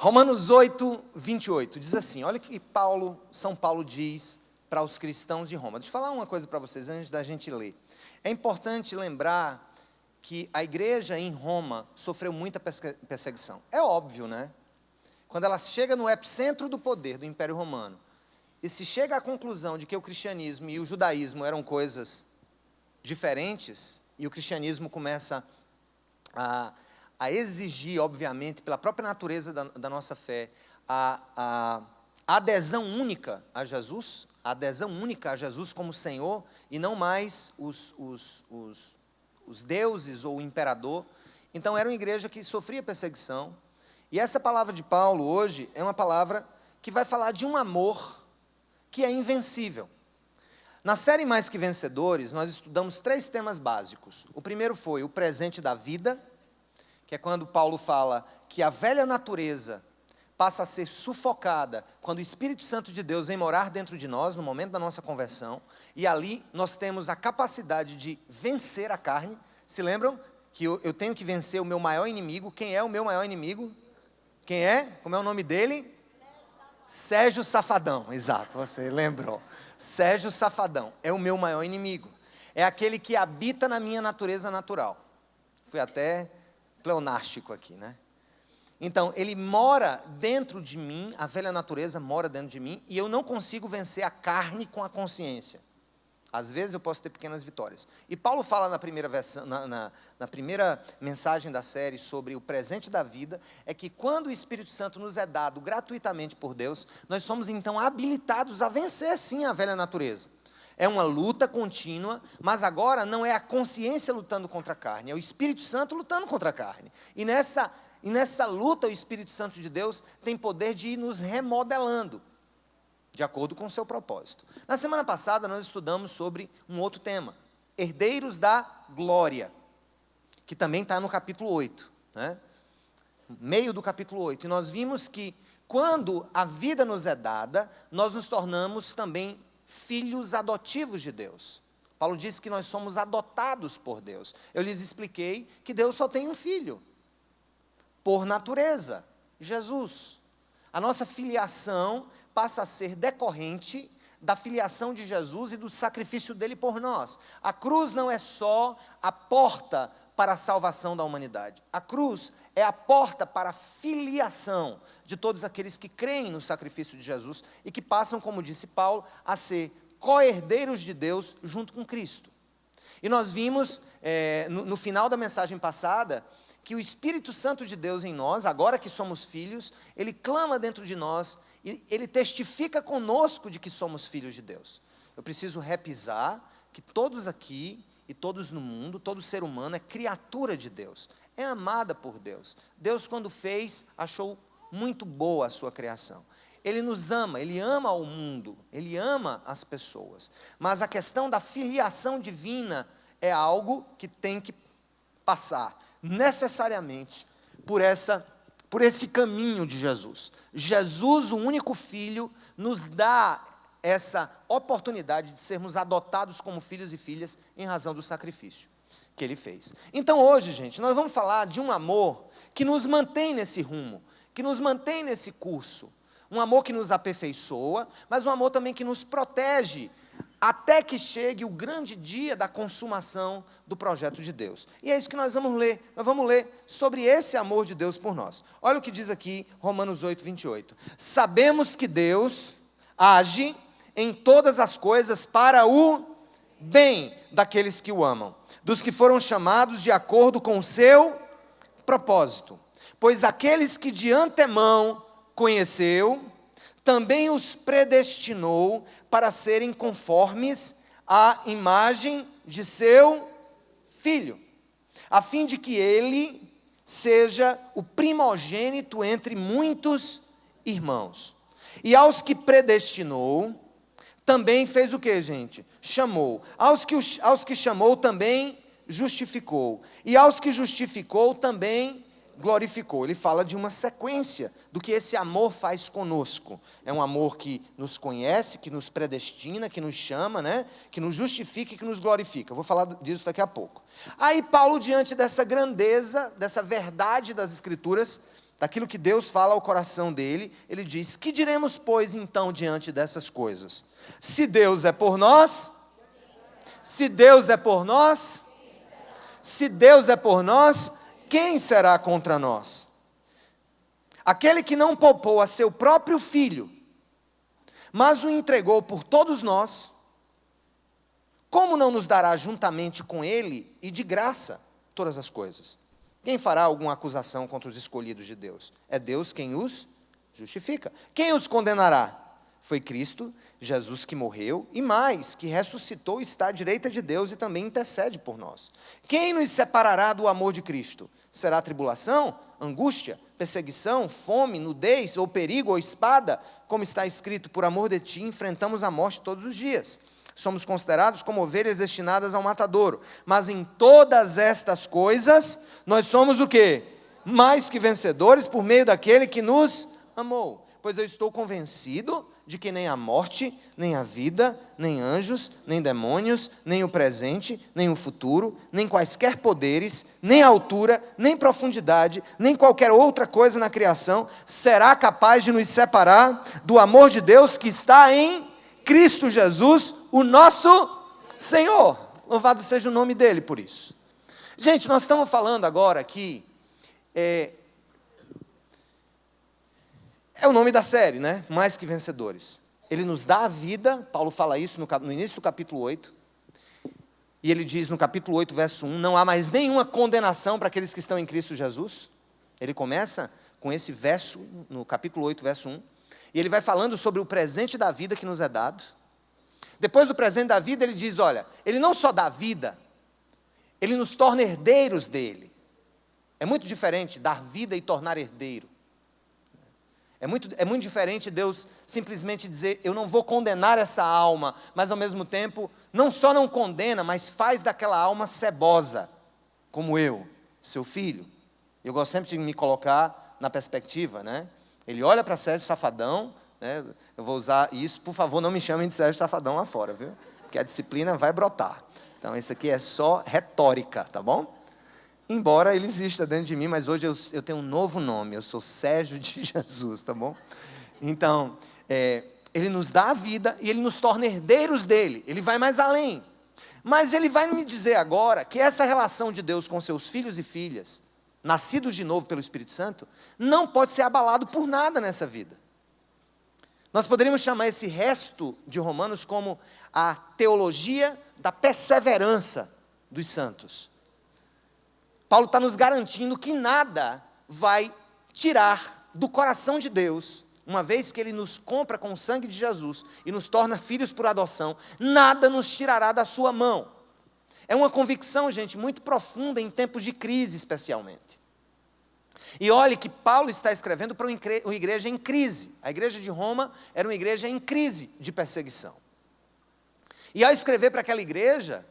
Romanos 8, 28, diz assim, olha o que São Paulo diz para os cristãos de Roma. Deixa eu falar uma coisa para vocês antes da gente ler. É importante lembrar que a igreja em Roma sofreu muita perseguição. É óbvio, né? Quando ela chega no epicentro do poder do Império Romano, e se chega à conclusão de que o cristianismo e o judaísmo eram coisas diferentes, e o cristianismo começa a exigir, obviamente, pela própria natureza da nossa fé, a adesão única a Jesus, como Senhor, e não mais os deuses ou o imperador. Então era uma igreja que sofria perseguição, e essa palavra de Paulo hoje é uma palavra que vai falar de um amor que é invencível. Na série Mais Que Vencedores, nós estudamos 3 temas básicos. O primeiro foi o presente da vida, que é quando Paulo fala que a velha natureza passa a ser sufocada quando o Espírito Santo de Deus vem morar dentro de nós, no momento da nossa conversão, e ali nós temos a capacidade de vencer a carne. Se lembram que eu tenho que vencer o meu maior inimigo? Quem é o meu maior inimigo? Quem é? Como é o nome dele? Sérgio Safadão, exato, você lembrou. Sérgio Safadão é o meu maior inimigo. É aquele que habita na minha natureza natural. Fui até pleonástico aqui, né? Então, ele mora dentro de mim, a velha natureza mora dentro de mim, e eu não consigo vencer a carne com a consciência. Às vezes eu posso ter pequenas vitórias. E Paulo fala na primeira mensagem da série sobre o presente da vida, é que quando o Espírito Santo nos é dado gratuitamente por Deus, nós somos então habilitados a vencer sim a velha natureza. É uma luta contínua, mas agora não é a consciência lutando contra a carne, é o Espírito Santo lutando contra a carne. E nessa luta o Espírito Santo de Deus tem poder de ir nos remodelando, de acordo com o seu propósito. Na semana passada nós estudamos sobre um outro tema, herdeiros da glória, que também está no capítulo 8, né? Meio do capítulo 8, e nós vimos que quando a vida nos é dada, nós nos tornamos também filhos adotivos de Deus. Paulo disse que nós somos adotados por Deus. Eu lhes expliquei que Deus só tem um filho, por natureza, Jesus. A nossa filiação passa a ser decorrente da filiação de Jesus e do sacrifício dele por nós. A cruz não é só a porta para a salvação da humanidade. A cruz é a porta para a filiação de todos aqueles que creem no sacrifício de Jesus e que passam, como disse Paulo, a ser co-herdeiros de Deus junto com Cristo. E nós vimos, no final da mensagem passada, que o Espírito Santo de Deus em nós, agora que somos filhos, ele clama dentro de nós, e ele testifica conosco de que somos filhos de Deus. Eu preciso repisar que todos aqui, e todos no mundo, todo ser humano é criatura de Deus, é amada por Deus. Deus, quando fez, achou muito boa a sua criação. Ele nos ama, ele ama o mundo, ele ama as pessoas, mas a questão da filiação divina é algo que tem que passar necessariamente por esse caminho de Jesus. Jesus, o único Filho, nos dá essa oportunidade de sermos adotados como filhos e filhas em razão do sacrifício que Ele fez. Então hoje, gente, nós vamos falar de um amor que nos mantém nesse rumo, que nos mantém nesse curso, um amor que nos aperfeiçoa, mas um amor também que nos protege, até que chegue o grande dia da consumação do projeto de Deus. E é isso que nós vamos ler sobre esse amor de Deus por nós. Olha o que diz aqui Romanos 8, 28. Sabemos que Deus age em todas as coisas para o bem daqueles que o amam, dos que foram chamados de acordo com o seu propósito. Pois aqueles que de antemão conheceu, também os predestinou para serem conformes à imagem de seu Filho, a fim de que ele seja o primogênito entre muitos irmãos. E aos que predestinou, também fez o que, gente? Chamou. Aos que chamou, também justificou. E aos que justificou, também glorificou. Ele fala de uma sequência do que esse amor faz conosco. É um amor que nos conhece, que nos predestina, que nos chama, né? Que nos justifica e que nos glorifica. Eu vou falar disso daqui a pouco. Aí Paulo, diante dessa grandeza, dessa verdade das Escrituras, daquilo que Deus fala ao coração dele, ele diz: que diremos, pois, então, diante dessas coisas? Se Deus é por nós, se Deus é por nós, se Deus é por nós, quem será contra nós? Aquele que não poupou a seu próprio filho, mas o entregou por todos nós, como não nos dará juntamente com ele e de graça todas as coisas? Quem fará alguma acusação contra os escolhidos de Deus? É Deus quem os justifica. Quem os condenará? Foi Cristo Jesus que morreu e mais, que ressuscitou e está à direita de Deus e também intercede por nós. Quem nos separará do amor de Cristo? Será tribulação, angústia, perseguição, fome, nudez, ou perigo, ou espada? Como está escrito: por amor de ti enfrentamos a morte todos os dias. Somos considerados como ovelhas destinadas ao matadouro. Mas em todas estas coisas, nós somos o quê? Mais que vencedores por meio daquele que nos amou. Pois eu estou convencido de que nem a morte, nem a vida, nem anjos, nem demônios, nem o presente, nem o futuro, nem quaisquer poderes, nem a altura, nem profundidade, nem qualquer outra coisa na criação será capaz de nos separar do amor de Deus que está em Cristo Jesus, o nosso Senhor. Louvado seja o nome dele por isso. Gente, nós estamos falando agora aqui, é o nome da série, né? Mais que vencedores. Ele nos dá a vida, Paulo fala isso no início do capítulo 8, e ele diz no capítulo 8, verso 1, não há mais nenhuma condenação para aqueles que estão em Cristo Jesus. Ele começa com esse verso, no capítulo 8, verso 1, e ele vai falando sobre o presente da vida que nos é dado. Depois do presente da vida, ele diz, olha, ele não só dá vida, ele nos torna herdeiros dele. É muito diferente dar vida e tornar herdeiro. É muito diferente Deus simplesmente dizer: eu não vou condenar essa alma, mas ao mesmo tempo, não só não condena, mas faz daquela alma cebosa, como eu, seu filho. Eu gosto sempre de me colocar na perspectiva, né? Ele olha para Sérgio Safadão, né? Eu vou usar isso, por favor, não me chamem de Sérgio Safadão lá fora, viu? Porque a disciplina vai brotar. Então, isso aqui é só retórica, tá bom? Embora ele exista dentro de mim, mas hoje eu tenho um novo nome, eu sou Sérgio de Jesus, tá bom? Então, ele nos dá a vida e ele nos torna herdeiros dele, ele vai mais além. Mas ele vai me dizer agora que essa relação de Deus com seus filhos e filhas, nascidos de novo pelo Espírito Santo, não pode ser abalado por nada nessa vida. Nós poderíamos chamar esse resto de Romanos como a teologia da perseverança dos santos. Paulo está nos garantindo que nada vai tirar do coração de Deus, uma vez que Ele nos compra com o sangue de Jesus e nos torna filhos por adoção, nada nos tirará da sua mão. É uma convicção, gente, muito profunda em tempos de crise, especialmente. E olhe que Paulo está escrevendo para uma igreja em crise. A igreja de Roma era uma igreja em crise de perseguição. E ao escrever para aquela igreja,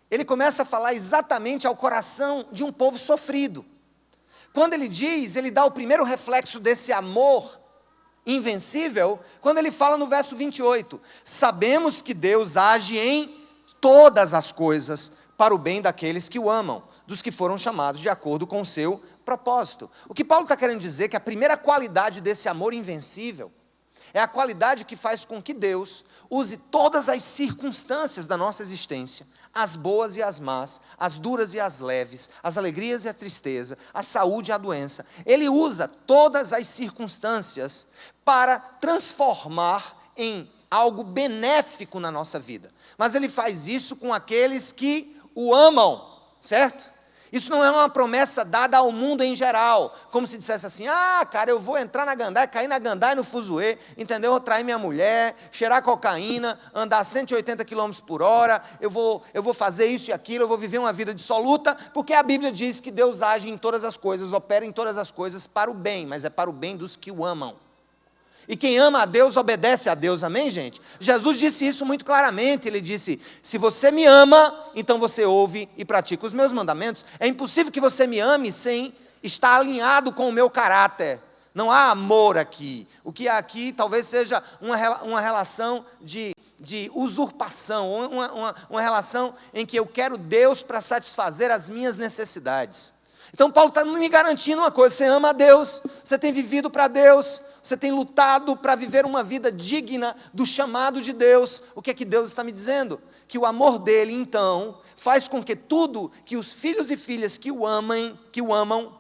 ele começa a falar exatamente ao coração de um povo sofrido. Quando ele diz, ele dá o primeiro reflexo desse amor invencível, quando ele fala no verso 28, sabemos que Deus age em todas as coisas para o bem daqueles que o amam, dos que foram chamados de acordo com o seu propósito. O que Paulo está querendo dizer é que a primeira qualidade desse amor invencível é a qualidade que faz com que Deus use todas as circunstâncias da nossa existência, as boas e as más, as duras e as leves, as alegrias e a tristeza, a saúde e a doença. Ele usa todas as circunstâncias para transformar em algo benéfico na nossa vida. Mas ele faz isso com aqueles que o amam, certo? Isso não é uma promessa dada ao mundo em geral, como se dissesse assim, cara, eu vou entrar na gandaia, cair na gandaia no fuzuê, entendeu? Eu vou trair minha mulher, cheirar cocaína, andar 180 km por hora, eu vou fazer isso e aquilo, eu vou viver uma vida dissoluta, porque a Bíblia diz que Deus age em todas as coisas, opera em todas as coisas para o bem, mas é para o bem dos que o amam. E quem ama a Deus, obedece a Deus, amém, gente? Jesus disse isso muito claramente, ele disse, se você me ama, então você ouve e pratica os meus mandamentos. É impossível que você me ame sem estar alinhado com o meu caráter. Não há amor aqui. O que há aqui talvez seja uma relação de usurpação, uma relação em que eu quero Deus para satisfazer as minhas necessidades. Então Paulo está me garantindo uma coisa: você ama a Deus, você tem vivido para Deus, você tem lutado para viver uma vida digna do chamado de Deus. O que é que Deus está me dizendo? Que o amor dele, então, faz com que tudo que os filhos e filhas que o amam,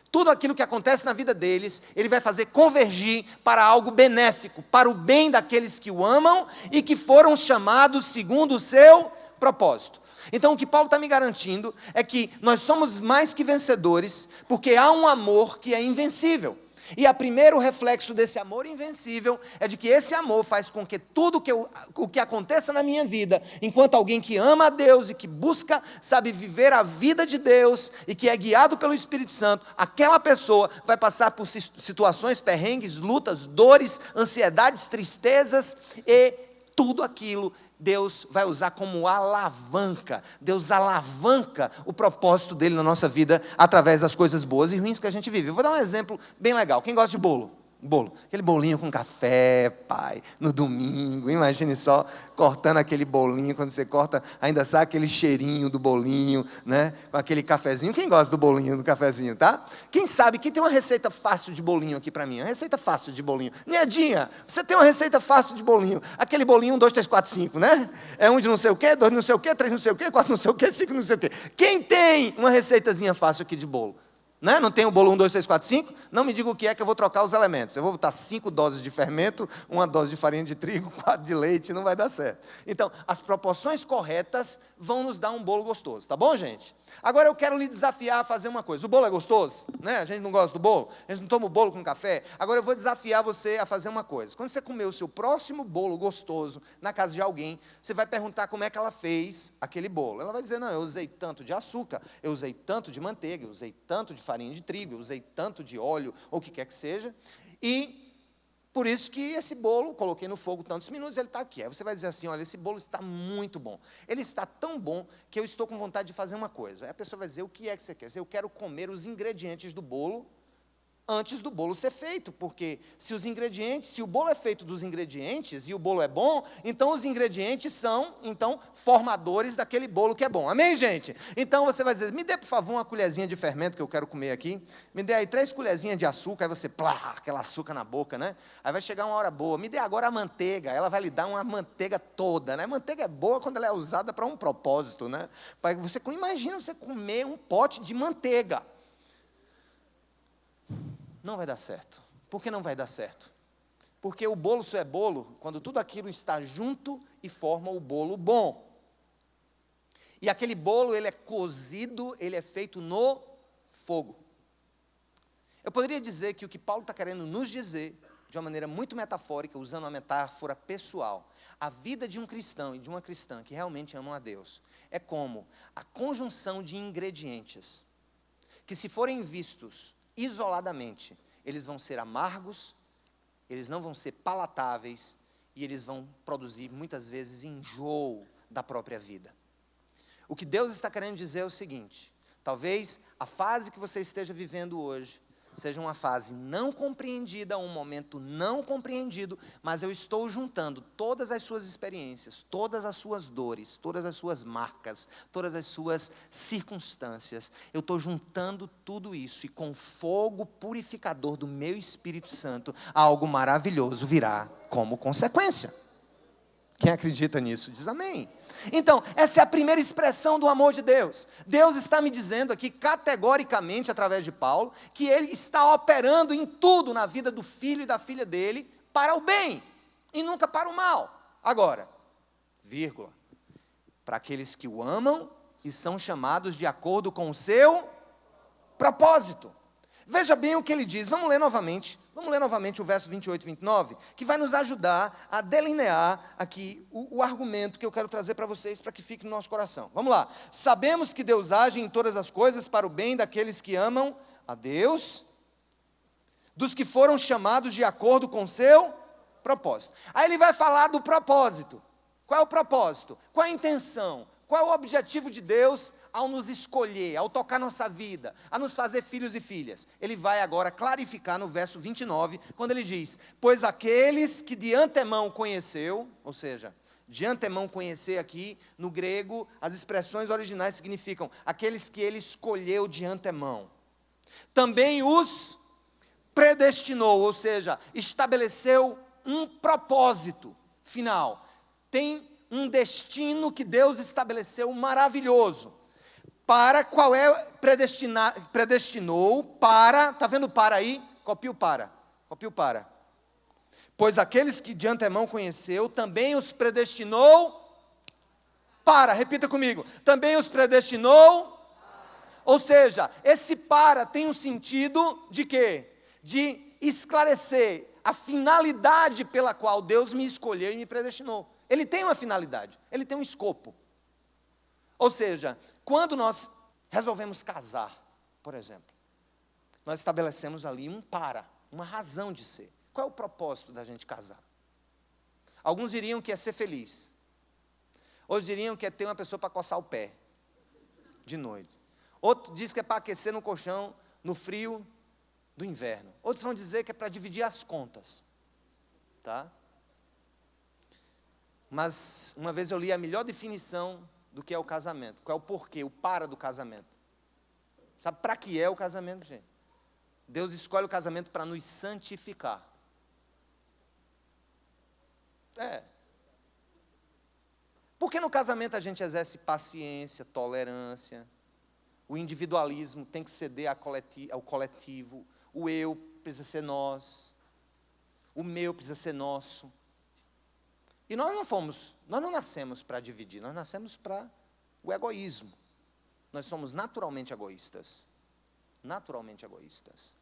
tudo aquilo que acontece na vida deles, ele vai fazer convergir para algo benéfico, para o bem daqueles que o amam e que foram chamados segundo o seu propósito. Então o que Paulo está me garantindo é que nós somos mais que vencedores, porque há um amor que é invencível. E o primeiro reflexo desse amor invencível é de que esse amor faz com que tudo o que aconteça na minha vida, enquanto alguém que ama a Deus e que busca, sabe, viver a vida de Deus e que é guiado pelo Espírito Santo, aquela pessoa vai passar por situações, perrengues, lutas, dores, ansiedades, tristezas e tudo aquilo Deus vai usar como alavanca. Deus alavanca o propósito dele na nossa vida através das coisas boas e ruins que a gente vive. Eu vou dar um exemplo bem legal. Quem gosta de bolo? Bolo. Aquele bolinho com café, pai, no domingo. Imagine só, cortando aquele bolinho. Quando você corta, ainda sai aquele cheirinho do bolinho, né? Com aquele cafezinho. Quem gosta do bolinho, do cafezinho, tá? Quem sabe, quem tem uma receita fácil de bolinho aqui para mim? Uma receita fácil de bolinho. Niadinha, você tem uma receita fácil de bolinho. Aquele bolinho 1, 2, 3, 4, 5, né? É 1 de não sei o quê, 2 de não sei o quê, 3 de não sei o quê, 4 de não sei o quê, 5 de não sei o quê. Quem tem uma receitazinha fácil aqui de bolo? Né? Não tem o bolo 1, 2, 3, 4, 5? Não me diga o que é, que eu vou trocar os elementos. Eu vou botar 5 doses de fermento, 1 dose de farinha de trigo, 4 de leite, não vai dar certo. Então, as proporções corretas vão nos dar um bolo gostoso, tá bom, gente? Agora eu quero lhe desafiar a fazer uma coisa. O bolo é gostoso? Né? A gente não gosta do bolo? A gente não toma o bolo com café? Agora eu vou desafiar você a fazer uma coisa. Quando você comer o seu próximo bolo gostoso na casa de alguém, você vai perguntar como é que ela fez aquele bolo. Ela vai dizer: não, eu usei tanto de açúcar, eu usei tanto de manteiga, eu usei tanto de farinha de trigo, eu usei tanto de óleo, ou o que quer que seja, e por isso que esse bolo, coloquei no fogo tantos minutos, ele está aqui. Aí você vai dizer assim: olha, esse bolo está muito bom. Ele está tão bom que eu estou com vontade de fazer uma coisa. Aí a pessoa vai dizer: o que é que você quer? Eu quero comer os ingredientes do bolo antes do bolo ser feito, porque se o bolo é feito dos ingredientes e o bolo é bom, então os ingredientes são, então, formadores daquele bolo que é bom. Amém, gente? Então você vai dizer: me dê, por favor, uma colherzinha de fermento que eu quero comer aqui, me dê aí 3 colherzinhas de açúcar, aí você, plá, aquela açúcar na boca, né? Aí vai chegar uma hora boa, me dê agora a manteiga, ela vai lhe dar uma manteiga toda, né? A manteiga é boa quando ela é usada para um propósito, né? Imagina você comer um pote de manteiga. Não vai dar certo. Por que não vai dar certo? Porque o bolo só é bolo quando tudo aquilo está junto e forma o bolo bom. E aquele bolo, ele é cozido, ele é feito no fogo. Eu poderia dizer que o que Paulo está querendo nos dizer, de uma maneira muito metafórica, usando uma metáfora pessoal, a vida de um cristão e de uma cristã que realmente amam a Deus, é como a conjunção de ingredientes, que se forem vistos isoladamente, eles vão ser amargos, eles não vão ser palatáveis e eles vão produzir muitas vezes enjoo da própria vida. O que Deus está querendo dizer é o seguinte: talvez a fase que você esteja vivendo hoje seja uma fase não compreendida, um momento não compreendido, mas eu estou juntando todas as suas experiências, todas as suas dores, todas as suas marcas, todas as suas circunstâncias, eu estou juntando tudo isso e com fogo purificador do meu Espírito Santo, algo maravilhoso virá como consequência. Quem acredita nisso diz amém. Então, essa é a primeira expressão do amor de Deus. Deus está me dizendo aqui, categoricamente, através de Paulo, que Ele está operando em tudo na vida do filho e da filha dele, para o bem, e nunca para o mal. Agora, vírgula, para aqueles que o amam e são chamados de acordo com o seu propósito. Veja bem o que ele diz, vamos ler novamente o verso 28 e 29, que vai nos ajudar a delinear aqui o argumento que eu quero trazer para vocês, para que fique no nosso coração. Vamos lá. Sabemos que Deus age em todas as coisas para o bem daqueles que amam a Deus, dos que foram chamados de acordo com seu propósito. Aí ele vai falar do propósito. Qual é o propósito? Qual é a intenção? Qual é o objetivo de Deus ao nos escolher, ao tocar nossa vida, a nos fazer filhos e filhas? Ele vai agora clarificar no verso 29, quando ele diz: pois aqueles que de antemão conheceu, ou seja, de antemão conhecer aqui, no grego, as expressões originais significam aqueles que ele escolheu de antemão. também os predestinou, ou seja, estabeleceu um propósito final. Tem um destino que Deus estabeleceu maravilhoso. Para qual é predestinou para, está vendo para aí? Copia o para. Pois aqueles que de antemão conheceu, também os predestinou para, repita comigo, também os predestinou, ou seja, esse para tem um sentido de quê? De esclarecer a finalidade pela qual Deus me escolheu e me predestinou. Ele tem uma finalidade, ele tem um escopo. Ou seja, quando nós resolvemos casar, por exemplo, nós estabelecemos ali uma razão de ser. Qual é o propósito da gente casar? Alguns diriam que é ser feliz. Outros diriam que é ter uma pessoa para coçar o pé, de noite. Outro diz que é para aquecer no colchão, no frio do inverno. Outros vão dizer que é para dividir as contas. Tá? Mas, uma vez eu li a melhor definição do que é o casamento. Qual é o porquê, o para do casamento. Sabe para que é o casamento, gente? Deus escolhe o casamento para nos santificar. Porque no casamento a gente exerce paciência, tolerância, o individualismo tem que ceder ao coletivo, o eu precisa ser nós, o meu precisa ser nosso. E nós não nascemos para dividir, nós nascemos para o egoísmo. Nós somos naturalmente egoístas. Naturalmente egoístas.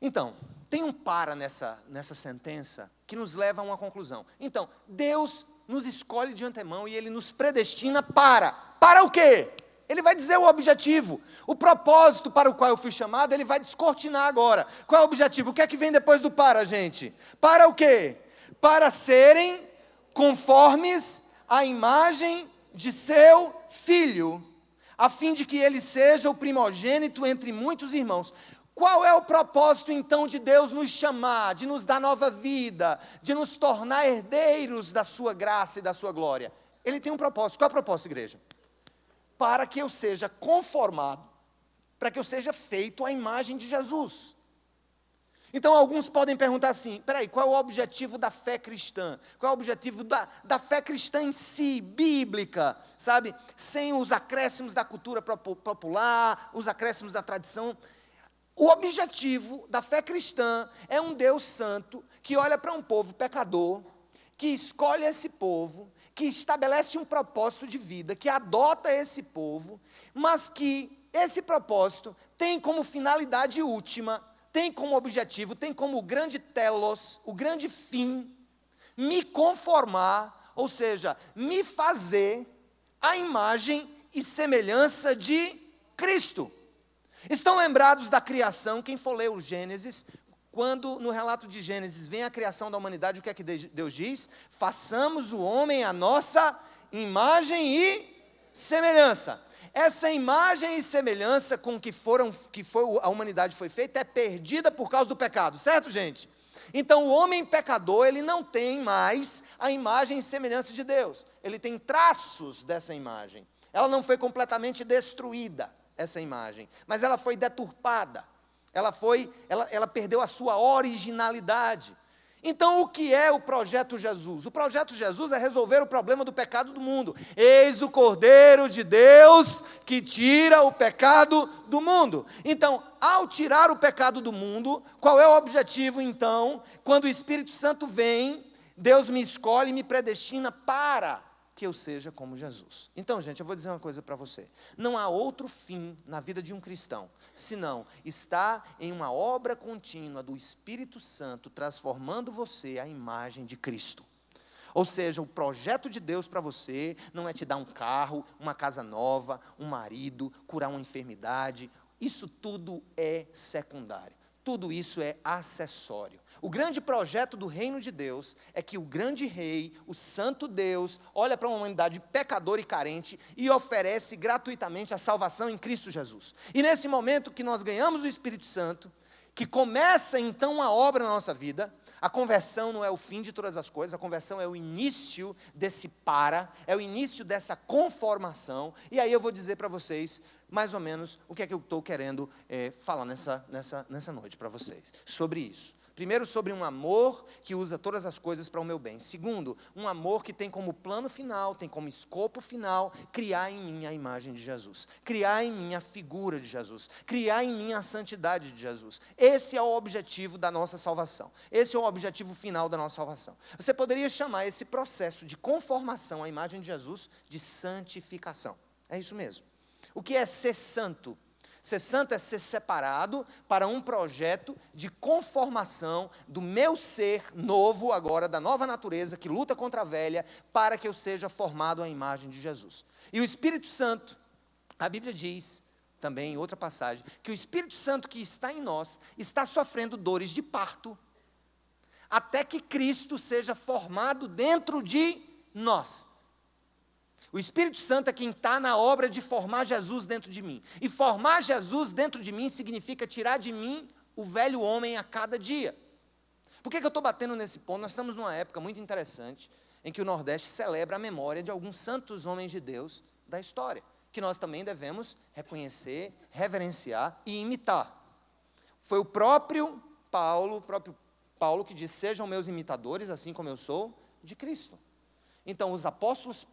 Então, tem um para nessa sentença que nos leva a uma conclusão. Então, Deus nos escolhe de antemão e Ele nos predestina para o quê? Ele vai dizer o objetivo, o propósito para o qual eu fui chamado, Ele vai descortinar agora. Qual é o objetivo? O que é que vem depois do para, gente? Para o quê? Para serem conformes à imagem de seu Filho, a fim de que Ele seja o primogênito entre muitos irmãos. Qual é o propósito, então, de Deus nos chamar, de nos dar nova vida, de nos tornar herdeiros da sua graça e da sua glória? Ele tem um propósito. Qual é o propósito, igreja? Para que eu seja conformado, para que eu seja feito à imagem de Jesus. Então, alguns podem perguntar assim, peraí, qual é o objetivo da fé cristã? Qual é o objetivo da fé cristã em si, bíblica, sabe? Sem os acréscimos da cultura popular, os acréscimos da tradição. O objetivo da fé cristã é um Deus santo que olha para um povo pecador, que escolhe esse povo, que estabelece um propósito de vida, que adota esse povo, mas que esse propósito tem como finalidade última, tem como objetivo, tem como grande telos, o grande fim, me conformar, ou seja, me fazer à imagem e semelhança de Cristo. Estão lembrados da criação? Quem for ler o Gênesis, quando no relato de Gênesis vem a criação da humanidade, o que é que Deus diz? Façamos o homem à nossa imagem e semelhança. Essa imagem e semelhança com a humanidade foi feita é perdida por causa do pecado, certo, gente? Então o homem pecador, ele não tem mais a imagem e semelhança de Deus. Ele tem traços dessa imagem. Ela não foi completamente destruída, essa imagem, mas ela foi deturpada, ela perdeu a sua originalidade. Então o que é o projeto Jesus? O projeto Jesus é resolver o problema do pecado do mundo. Eis o Cordeiro de Deus que tira o pecado do mundo. Então, ao tirar o pecado do mundo, qual é o objetivo então? Quando o Espírito Santo vem, Deus me escolhe e me predestina para que eu seja como Jesus. Então, gente, eu vou dizer uma coisa para você. Não há outro fim na vida de um cristão, senão estar em uma obra contínua do Espírito Santo, transformando você à imagem de Cristo. Ou seja, o projeto de Deus para você não é te dar um carro, uma casa nova, um marido, curar uma enfermidade. Isso tudo é secundário. Tudo isso é acessório. O grande projeto do reino de Deus é que o grande rei, o santo Deus, olha para uma humanidade pecadora e carente e oferece gratuitamente a salvação em Cristo Jesus. E nesse momento que nós ganhamos o Espírito Santo, que começa então a obra na nossa vida, A conversão não é o fim de todas as coisas, a conversão é o início desse é o início dessa conformação. E aí eu vou dizer para vocês, mais ou menos, o que é que eu estou querendo falar nessa noite para vocês, sobre isso. Primeiro, sobre um amor que usa todas as coisas para o meu bem. Segundo, um amor que tem como plano final, tem como escopo final, criar em mim a imagem de Jesus. Criar em mim a figura de Jesus. Criar em mim a santidade de Jesus. Esse é o objetivo da nossa salvação. Esse é o objetivo final da nossa salvação. Você poderia chamar esse processo de conformação à imagem de Jesus de santificação. É isso mesmo. O que é ser santo? Ser santo é ser separado para um projeto de conformação do meu ser novo agora, da nova natureza que luta contra a velha, para que eu seja formado à imagem de Jesus. E o Espírito Santo, a Bíblia diz, também em outra passagem, que o Espírito Santo que está em nós, está sofrendo dores de parto, até que Cristo seja formado dentro de nós. O Espírito Santo é quem está na obra de formar Jesus dentro de mim. E formar Jesus dentro de mim significa tirar de mim o velho homem a cada dia. Por que eu estou batendo nesse ponto? Nós estamos numa época muito interessante, em que o Nordeste celebra a memória de alguns santos homens de Deus da história, que nós também devemos reconhecer, reverenciar e imitar. Foi o próprio Paulo que disse, sejam meus imitadores, assim como eu sou de Cristo. Então, os apóstolos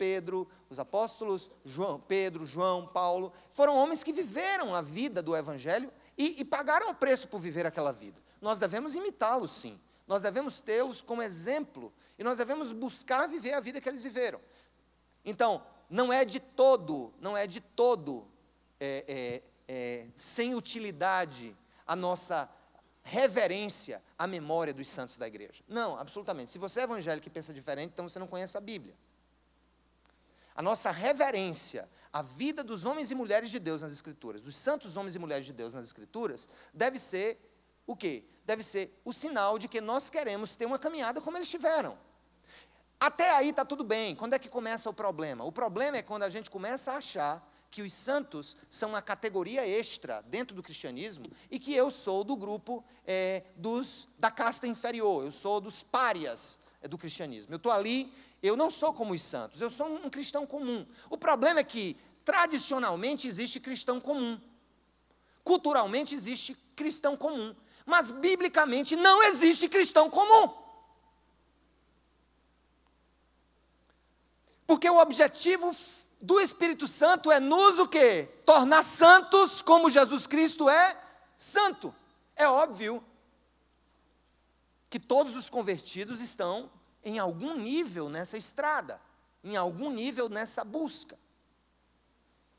João, Paulo, foram homens que viveram a vida do Evangelho e pagaram o preço por viver aquela vida. Nós devemos imitá-los, sim. Nós devemos tê-los como exemplo e nós devemos buscar viver a vida que eles viveram. Então, não é de todo sem utilidade a nossa reverência à memória dos santos da igreja. Não, absolutamente. Se você é evangélico e pensa diferente, então você não conhece a Bíblia. A nossa reverência à vida dos homens e mulheres de Deus nas Escrituras, dos santos homens e mulheres de Deus nas Escrituras, deve ser o quê? Deve ser o sinal de que nós queremos ter uma caminhada como eles tiveram. Até aí está tudo bem. Quando é que começa o problema? O problema é quando a gente começa a achar que os santos são uma categoria extra dentro do cristianismo e que eu sou do grupo da casta inferior, eu sou dos párias do cristianismo. Eu estou ali, eu não sou como os santos, eu sou um cristão comum. O problema é que, tradicionalmente, existe cristão comum. Culturalmente, existe cristão comum. Mas, biblicamente, não existe cristão comum. Porque o objetivo do Espírito Santo é nos o quê? Tornar santos como Jesus Cristo é santo. É óbvio que todos os convertidos estão em algum nível nessa estrada, em algum nível nessa busca.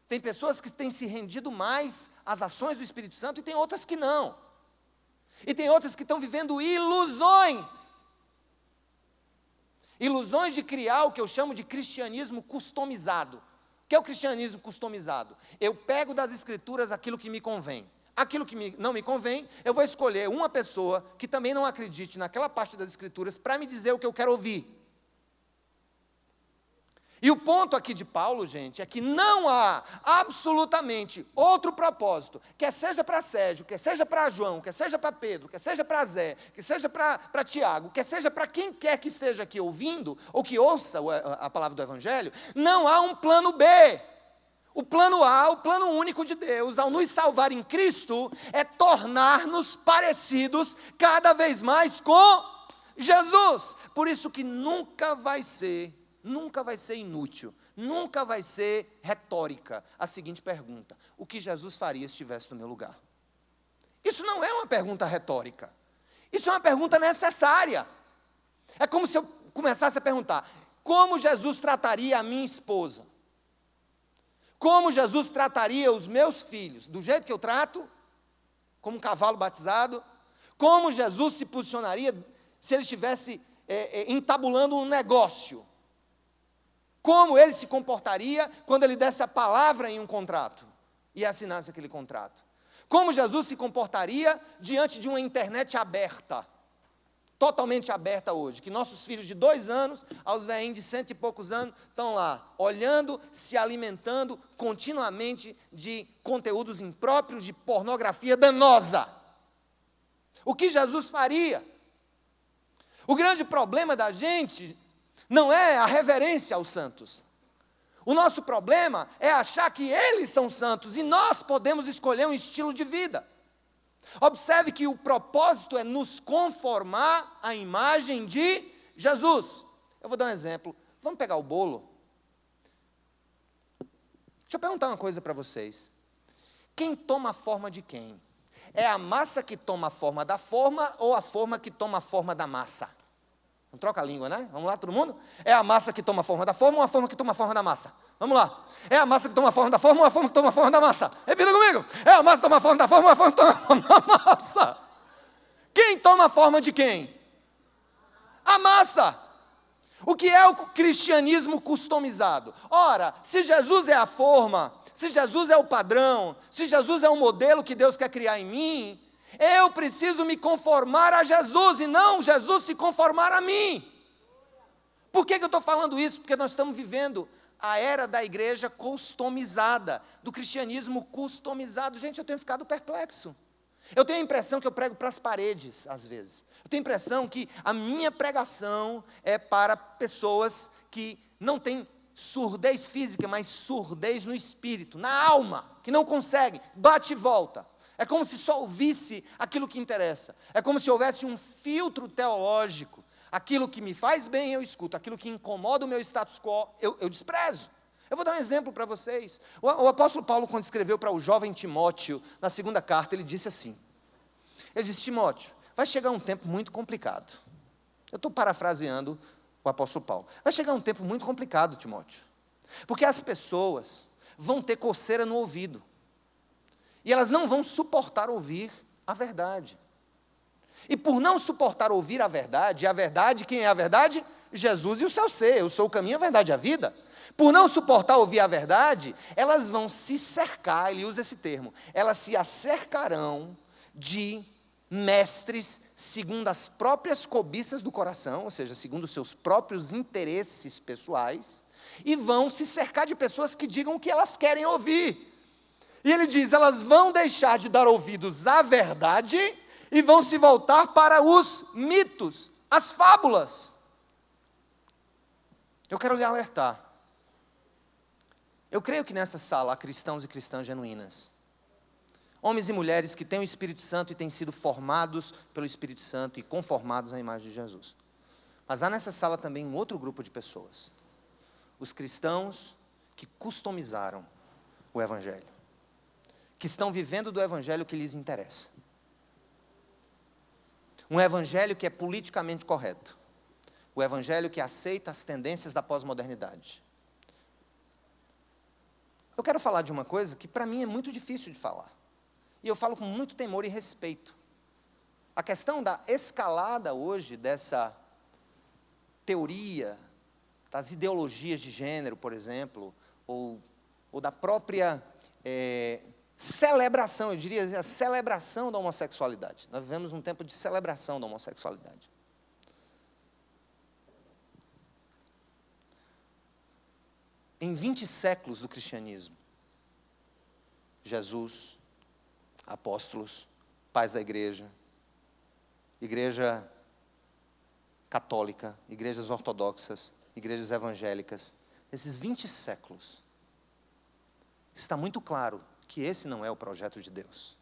Tem pessoas que têm se rendido mais às ações do Espírito Santo e tem outras que não. E tem outras que estão vivendo ilusões. Ilusões de criar o que eu chamo de cristianismo customizado. O que é o cristianismo customizado? Eu pego das Escrituras aquilo que me convém. Aquilo que não me convém, eu vou escolher uma pessoa que também não acredite naquela parte das Escrituras para me dizer o que eu quero ouvir. E o ponto aqui de Paulo, gente, é que não há absolutamente outro propósito, quer seja para Sérgio, quer seja para João, quer seja para Pedro, quer seja para Zé, quer seja para Tiago, quer seja para quem quer que esteja aqui ouvindo, ou que ouça a palavra do Evangelho, não há um plano B. O plano A, o plano único de Deus, ao nos salvar em Cristo, é tornar-nos parecidos cada vez mais com Jesus. Por isso que nunca vai ser inútil, nunca vai ser retórica a seguinte pergunta: o que Jesus faria se estivesse no meu lugar? Isso não é uma pergunta retórica, isso é uma pergunta necessária. É como se eu começasse a perguntar: como Jesus trataria a minha esposa? Como Jesus trataria os meus filhos? Do jeito que eu trato, como um cavalo batizado? Como Jesus se posicionaria se ele estivesse entabulando um negócio? Como ele se comportaria quando ele desse a palavra em um contrato e assinasse aquele contrato? Como Jesus se comportaria diante de uma internet aberta, totalmente aberta hoje, que nossos filhos de 2 anos, aos velhinhos de 100 e poucos anos, estão lá, olhando, se alimentando continuamente de conteúdos impróprios, de pornografia danosa. O que Jesus faria? O grande problema da gente não é a reverência aos santos. O nosso problema é achar que eles são santos e nós podemos escolher um estilo de vida. Observe que o propósito é nos conformar à imagem de Jesus. Eu vou dar um exemplo. Vamos pegar o bolo? Deixa eu perguntar uma coisa para vocês. Quem toma a forma de quem? É a massa que toma a forma da forma ou a forma que toma a forma da massa? Não troca a língua, né? Vamos lá, todo mundo? É a massa que toma a forma da forma ou a forma que toma a forma da massa? Vamos lá. É a massa que toma a forma da forma ou a forma que toma a forma da massa? Repita comigo. É a massa que toma a forma da forma ou a forma que toma a forma da massa? Quem toma a forma de quem? A massa. O que é o cristianismo customizado? Ora, se Jesus é a forma, se Jesus é o padrão, se Jesus é o modelo que Deus quer criar em mim, eu preciso me conformar a Jesus e não Jesus se conformar a mim. Por que eu estou falando isso? Porque nós estamos vivendo a era da igreja customizada, do cristianismo customizado. Gente, eu tenho ficado perplexo. Eu tenho a impressão que eu prego para as paredes, às vezes. Eu tenho a impressão que a minha pregação é para pessoas que não têm surdez física, mas surdez no espírito, na alma, que não conseguem, bate e volta. É como se só ouvisse aquilo que interessa. É como se houvesse um filtro teológico. Aquilo que me faz bem, eu escuto. Aquilo que incomoda o meu status quo, eu desprezo. Eu vou dar um exemplo para vocês. O apóstolo Paulo, quando escreveu para o jovem Timóteo, na segunda carta, ele disse assim. Ele disse, Timóteo, vai chegar um tempo muito complicado. Eu estou parafraseando o apóstolo Paulo. Vai chegar um tempo muito complicado, Timóteo. Porque as pessoas vão ter coceira no ouvido. E elas não vão suportar ouvir a verdade. E por não suportar ouvir a verdade, quem é a verdade? Jesus e o seu ser, eu sou o caminho, a verdade e a vida. Por não suportar ouvir a verdade, elas vão se cercar, ele usa esse termo, elas se acercarão de mestres segundo as próprias cobiças do coração, ou seja, segundo os seus próprios interesses pessoais, e vão se cercar de pessoas que digam o que elas querem ouvir. E ele diz, elas vão deixar de dar ouvidos à verdade e vão se voltar para os mitos, as fábulas. Eu quero lhe alertar. Eu creio que nessa sala há cristãos e cristãs genuínas. Homens e mulheres que têm o Espírito Santo e têm sido formados pelo Espírito Santo e conformados à imagem de Jesus. Mas há nessa sala também um outro grupo de pessoas. Os cristãos que customizaram o Evangelho. Que estão vivendo do Evangelho que lhes interessa. Um Evangelho que é politicamente correto. O Evangelho que aceita as tendências da pós-modernidade. Eu quero falar de uma coisa que para mim é muito difícil de falar. E eu falo com muito temor e respeito. A questão da escalada hoje dessa teoria, das ideologias de gênero, por exemplo, ou da própria celebração, eu diria a celebração da homossexualidade. Nós vivemos um tempo de celebração da homossexualidade. Em 20 séculos do cristianismo, Jesus, apóstolos, pais da igreja católica, igrejas ortodoxas, igrejas evangélicas, nesses 20 séculos, está muito claro que esse não é o projeto de Deus.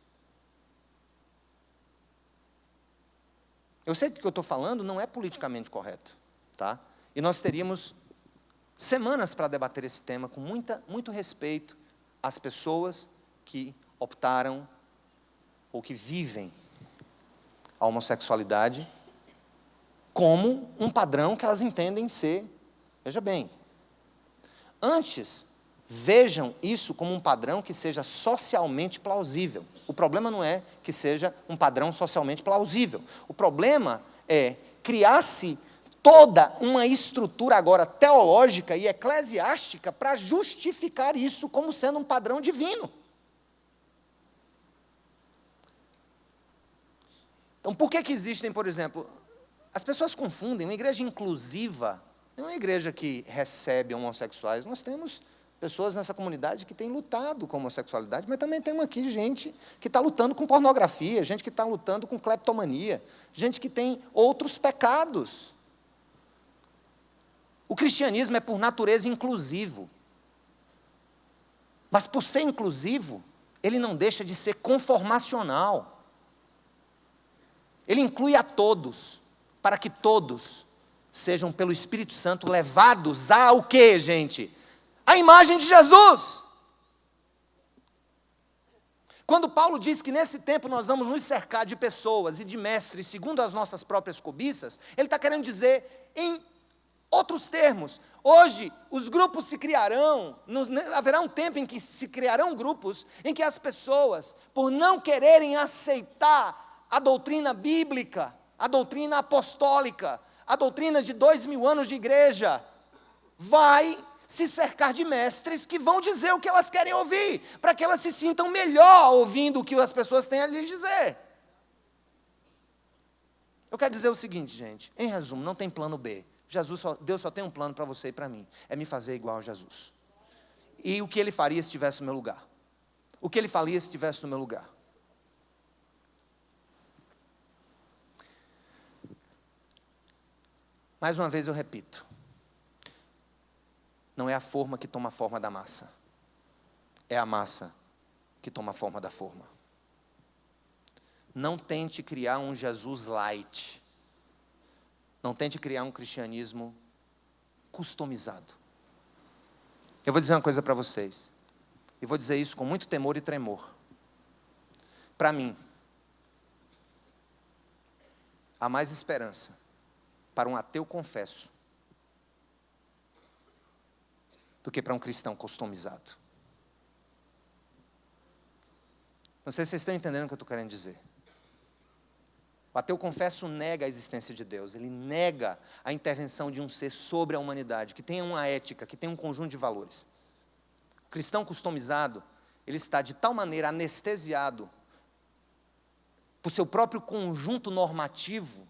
Eu sei que o que eu estou falando não é politicamente correto, tá? E nós teríamos semanas para debater esse tema com muito respeito às pessoas que optaram ou que vivem a homossexualidade como um padrão que elas entendem ser. Veja bem, antes, vejam isso como um padrão que seja socialmente plausível. O problema não é que seja um padrão socialmente plausível. O problema é criar-se toda uma estrutura agora teológica e eclesiástica para justificar isso como sendo um padrão divino. Então, por que existem, por exemplo, as pessoas confundem uma igreja inclusiva, não é uma igreja que recebe homossexuais, nós temos pessoas nessa comunidade que têm lutado com a homossexualidade, mas também temos aqui gente que está lutando com pornografia, gente que está lutando com cleptomania, gente que tem outros pecados. O cristianismo é, por natureza, inclusivo. Mas, por ser inclusivo, ele não deixa de ser conformacional. Ele inclui a todos, para que todos sejam, pelo Espírito Santo, levados a o quê, gente? A imagem de Jesus. Quando Paulo diz que nesse tempo nós vamos nos cercar de pessoas e de mestres segundo as nossas próprias cobiças, ele está querendo dizer, em outros termos, hoje os grupos se criarão, haverá um tempo em que se criarão grupos em que as pessoas, por não quererem aceitar a doutrina bíblica, a doutrina apostólica, a doutrina de 2000 anos de igreja, vai se cercar de mestres que vão dizer o que elas querem ouvir, para que elas se sintam melhor ouvindo o que as pessoas têm a lhes dizer. Eu quero dizer o seguinte, gente, em resumo, não tem plano B. Deus só tem um plano para você e para mim, é me fazer igual a Jesus. E o que Ele faria se estivesse no meu lugar? O que Ele faria se estivesse no meu lugar? Mais uma vez eu repito, não é a forma que toma a forma da massa, é a massa que toma a forma da forma. Não tente criar um Jesus light, não tente criar um cristianismo customizado. Eu vou dizer uma coisa para vocês, e vou dizer isso com muito temor e tremor. Para mim, há mais esperança para um ateu confesso do que para um cristão customizado. Não sei se vocês estão entendendo o que eu estou querendo dizer. O ateu confesso nega a existência de Deus, ele nega a intervenção de um ser sobre a humanidade, que tenha uma ética, que tenha um conjunto de valores. O cristão customizado, ele está de tal maneira anestesiado por seu próprio conjunto normativo,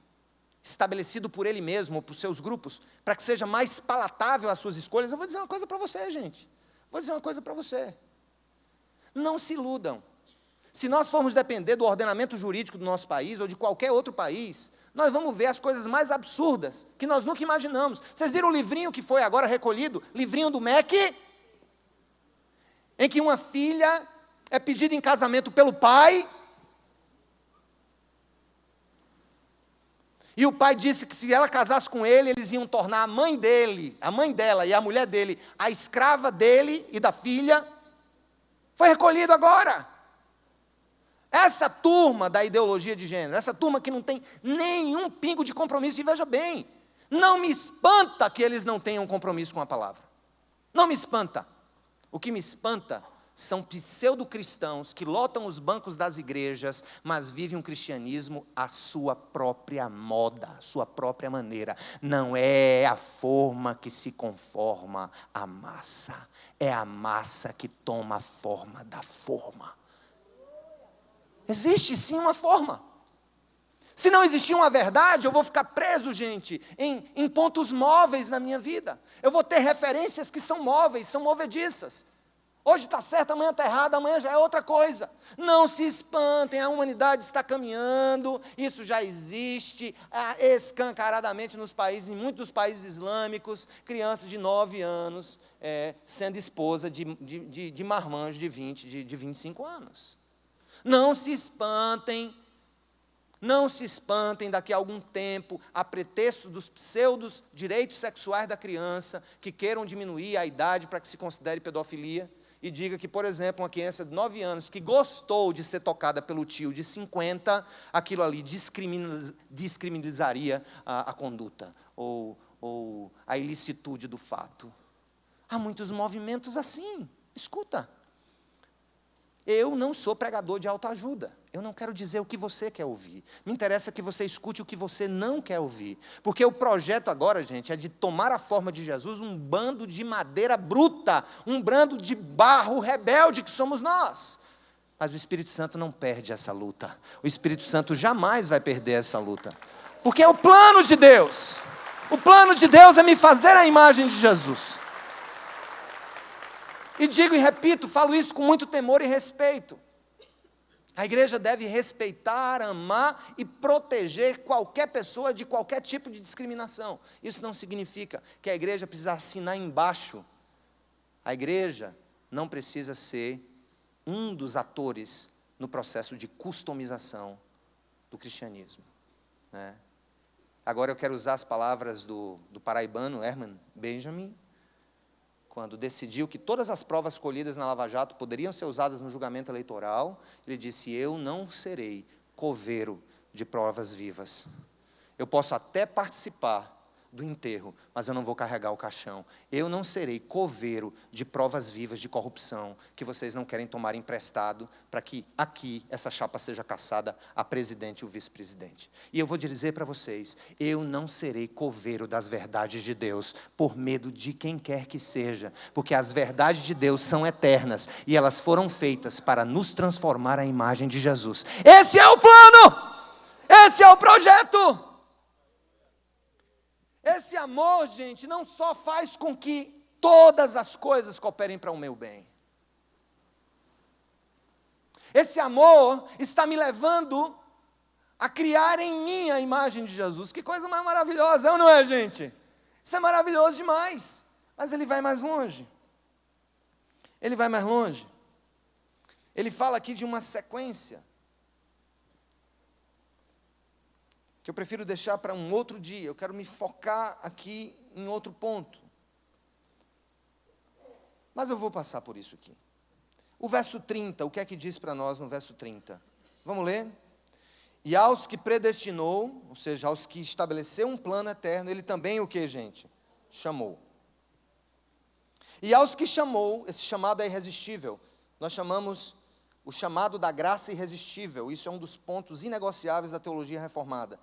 estabelecido por ele mesmo, ou por seus grupos, para que seja mais palatável às suas escolhas. Eu vou dizer uma coisa para você, gente. Vou dizer uma coisa para você. Não se iludam. Se nós formos depender do ordenamento jurídico do nosso país, ou de qualquer outro país, nós vamos ver as coisas mais absurdas, que nós nunca imaginamos. Vocês viram o livrinho que foi agora recolhido? Livrinho do MEC? Em que uma filha é pedida em casamento pelo pai, e o pai disse que se ela casasse com ele, eles iam tornar a mãe dele, a mãe dela e a mulher dele, a escrava dele e da filha. Foi recolhido agora. Essa turma da ideologia de gênero, essa turma que não tem nenhum pingo de compromisso, e veja bem, não me espanta que eles não tenham compromisso com a palavra. Não me espanta. O que me espanta são pseudo-cristãos que lotam os bancos das igrejas, mas vivem um cristianismo à sua própria moda, à sua própria maneira. Não é a forma que se conforma à massa, é a massa que toma a forma da forma. Existe sim uma forma. Se não existir uma verdade, eu vou ficar preso, gente, em pontos móveis na minha vida. Eu vou ter referências que são móveis, são movediças. Hoje está certo, amanhã está errado, amanhã já é outra coisa. Não se espantem, a humanidade está caminhando, isso já existe escancaradamente nos países, em muitos dos países islâmicos, criança de 9 anos sendo esposa de marmanjo de 25 anos. Não se espantem daqui a algum tempo, a pretexto dos pseudos direitos sexuais da criança, que queiram diminuir a idade para que se considere pedofilia, e diga que, por exemplo, uma criança de 9 anos que gostou de ser tocada pelo tio de 50, aquilo ali descriminalizaria a conduta, ou a ilicitude do fato. Há muitos movimentos assim, escuta. Eu não sou pregador de autoajuda. Eu não quero dizer o que você quer ouvir. Me interessa que você escute o que você não quer ouvir. Porque o projeto agora, gente, é de tomar a forma de Jesus, um bando de madeira bruta, um bando de barro rebelde que somos nós. Mas o Espírito Santo não perde essa luta. O Espírito Santo jamais vai perder essa luta. Porque é o plano de Deus. O plano de Deus é me fazer a imagem de Jesus. E digo e repito, falo isso com muito temor e respeito. A igreja deve respeitar, amar e proteger qualquer pessoa de qualquer tipo de discriminação. Isso não significa que a igreja precisa assinar embaixo. A igreja não precisa ser um dos atores no processo de customização do cristianismo, né? Agora eu quero usar as palavras do paraibano Herman Benjamin, quando decidiu que todas as provas colhidas na Lava Jato poderiam ser usadas no julgamento eleitoral. Ele disse: eu não serei coveiro de provas vivas. Eu posso até participar do enterro, mas eu não vou carregar o caixão. Eu não serei coveiro de provas vivas de corrupção que vocês não querem tomar emprestado para que aqui essa chapa seja caçada a presidente e o vice-presidente. E eu vou dizer para vocês, eu não serei coveiro das verdades de Deus por medo de quem quer que seja, porque as verdades de Deus são eternas e elas foram feitas para nos transformar à imagem de Jesus. Esse é o plano! Esse é o projeto! Esse amor, gente, não só faz com que todas as coisas cooperem para o meu bem. Esse amor está me levando a criar em mim a imagem de Jesus. Que coisa mais maravilhosa, é ou não é, gente? Isso é maravilhoso demais. Mas ele vai mais longe. Ele vai mais longe. Ele fala aqui de uma sequência que eu prefiro deixar para um outro dia. Eu quero me focar aqui em outro ponto. Mas eu vou passar por isso aqui. O verso 30, o que é que diz para nós no verso 30? Vamos ler? E aos que predestinou, ou seja, aos que estabeleceu um plano eterno, ele também o que, gente? Chamou. E aos que chamou, esse chamado é irresistível. Nós chamamos o chamado da graça irresistível. Isso é um dos pontos inegociáveis da teologia reformada.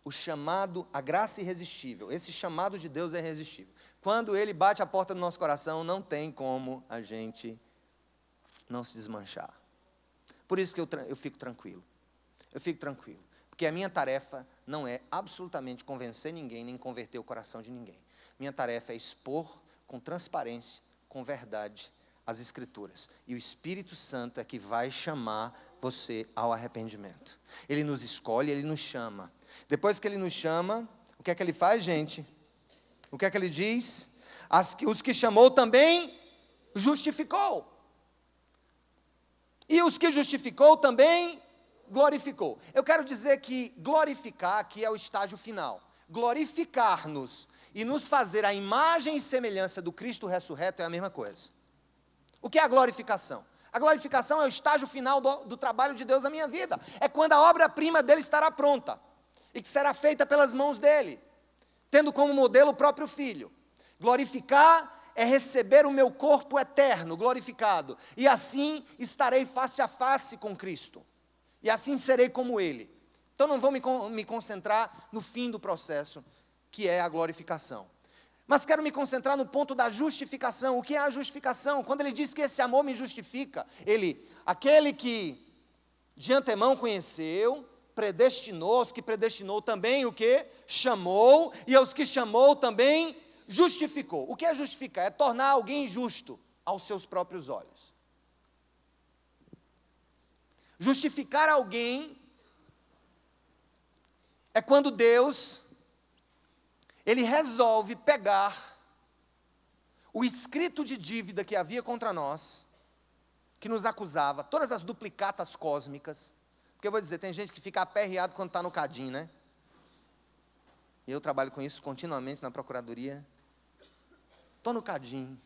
O chamado, a graça irresistível. Esse chamado de Deus é irresistível. Quando Ele bate a porta do nosso coração, não tem como a gente não se desmanchar. Por isso que eu fico tranquilo. Eu fico tranquilo. Porque a minha tarefa não é absolutamente convencer ninguém, nem converter o coração de ninguém. Minha tarefa é expor com transparência, com verdade, as Escrituras. E o Espírito Santo é que vai chamar você ao arrependimento. Ele nos escolhe, Ele nos chama. Depois que Ele nos chama, o que é que Ele faz, gente? O que é que Ele diz? Os que chamou também justificou. E os que justificou também glorificou. Eu quero dizer que glorificar aqui é o estágio final. Glorificar-nos e nos fazer a imagem e semelhança do Cristo ressurreto é a mesma coisa. O que é a glorificação? A glorificação é o estágio final do trabalho de Deus na minha vida. É quando a obra-prima dele estará pronta e que será feita pelas mãos dele, tendo como modelo o próprio Filho. Glorificar é receber o meu corpo eterno, glorificado, e assim estarei face a face com Cristo, e assim serei como Ele. Então não vou me concentrar no fim do processo, que é a glorificação. Mas quero me concentrar no ponto da justificação. O que é a justificação? Quando ele diz que esse amor me justifica, aquele que de antemão conheceu, predestinou, os que predestinou também o que? Chamou, e aos que chamou também justificou. O que é justificar? É tornar alguém justo aos seus próprios olhos. Justificar alguém é quando Deus, Ele resolve pegar o escrito de dívida que havia contra nós, que nos acusava, todas as duplicatas cósmicas, porque eu vou dizer, tem gente que fica aperreado quando está no cadinho, né? E eu trabalho com isso continuamente na procuradoria. Estou no cadinho,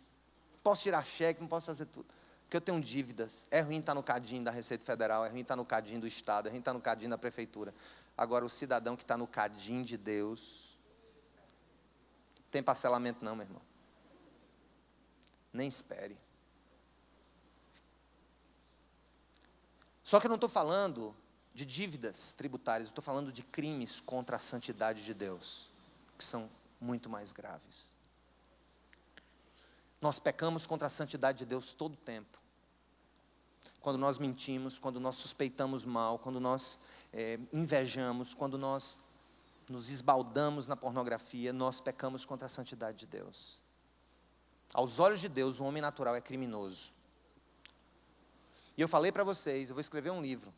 posso tirar cheque, não posso fazer tudo, porque eu tenho dívidas. É ruim estar no cadinho da Receita Federal, é ruim estar no cadinho do Estado, é ruim estar no cadinho da Prefeitura. Agora, o cidadão que está no cadinho de Deus, tem parcelamento não, meu irmão. Nem espere. Só que eu não estou falando de dívidas tributárias, eu estou falando de crimes contra a santidade de Deus, que são muito mais graves. Nós pecamos contra a santidade de Deus todo o tempo. Quando nós mentimos, quando nós suspeitamos mal, quando nós invejamos, quando nós nos esbaldamos na pornografia, nós pecamos contra a santidade de Deus. Aos olhos de Deus, o homem natural é criminoso. E eu falei para vocês, eu vou escrever um livro.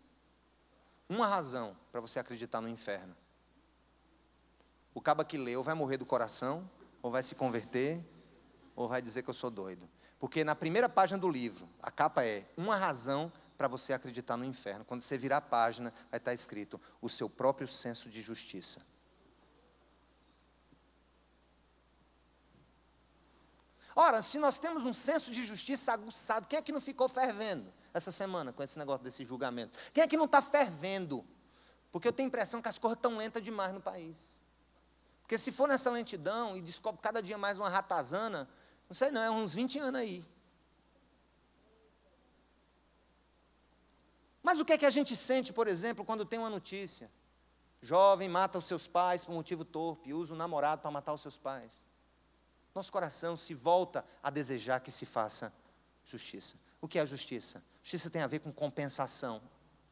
Uma razão para você acreditar no inferno. O caba que lê ou vai morrer do coração, ou vai se converter, ou vai dizer que eu sou doido. Porque na primeira página do livro, a capa é uma razão para você acreditar no inferno. Quando você virar a página, vai estar escrito o seu próprio senso de justiça. Ora, se nós temos um senso de justiça aguçado, quem é que não ficou fervendo essa semana com esse negócio desse julgamento? Quem é que não está fervendo? Porque eu tenho a impressão que as coisas estão lentas demais no país. Porque se for nessa lentidão e descobre cada dia mais uma ratazana, não sei não, é uns 20 anos aí. Mas o que é que a gente sente, por exemplo, quando tem uma notícia? Jovem mata os seus pais por motivo torpe, usa o namorado para matar os seus pais. Nosso coração se volta a desejar que se faça justiça. O que é a justiça? Justiça tem a ver com compensação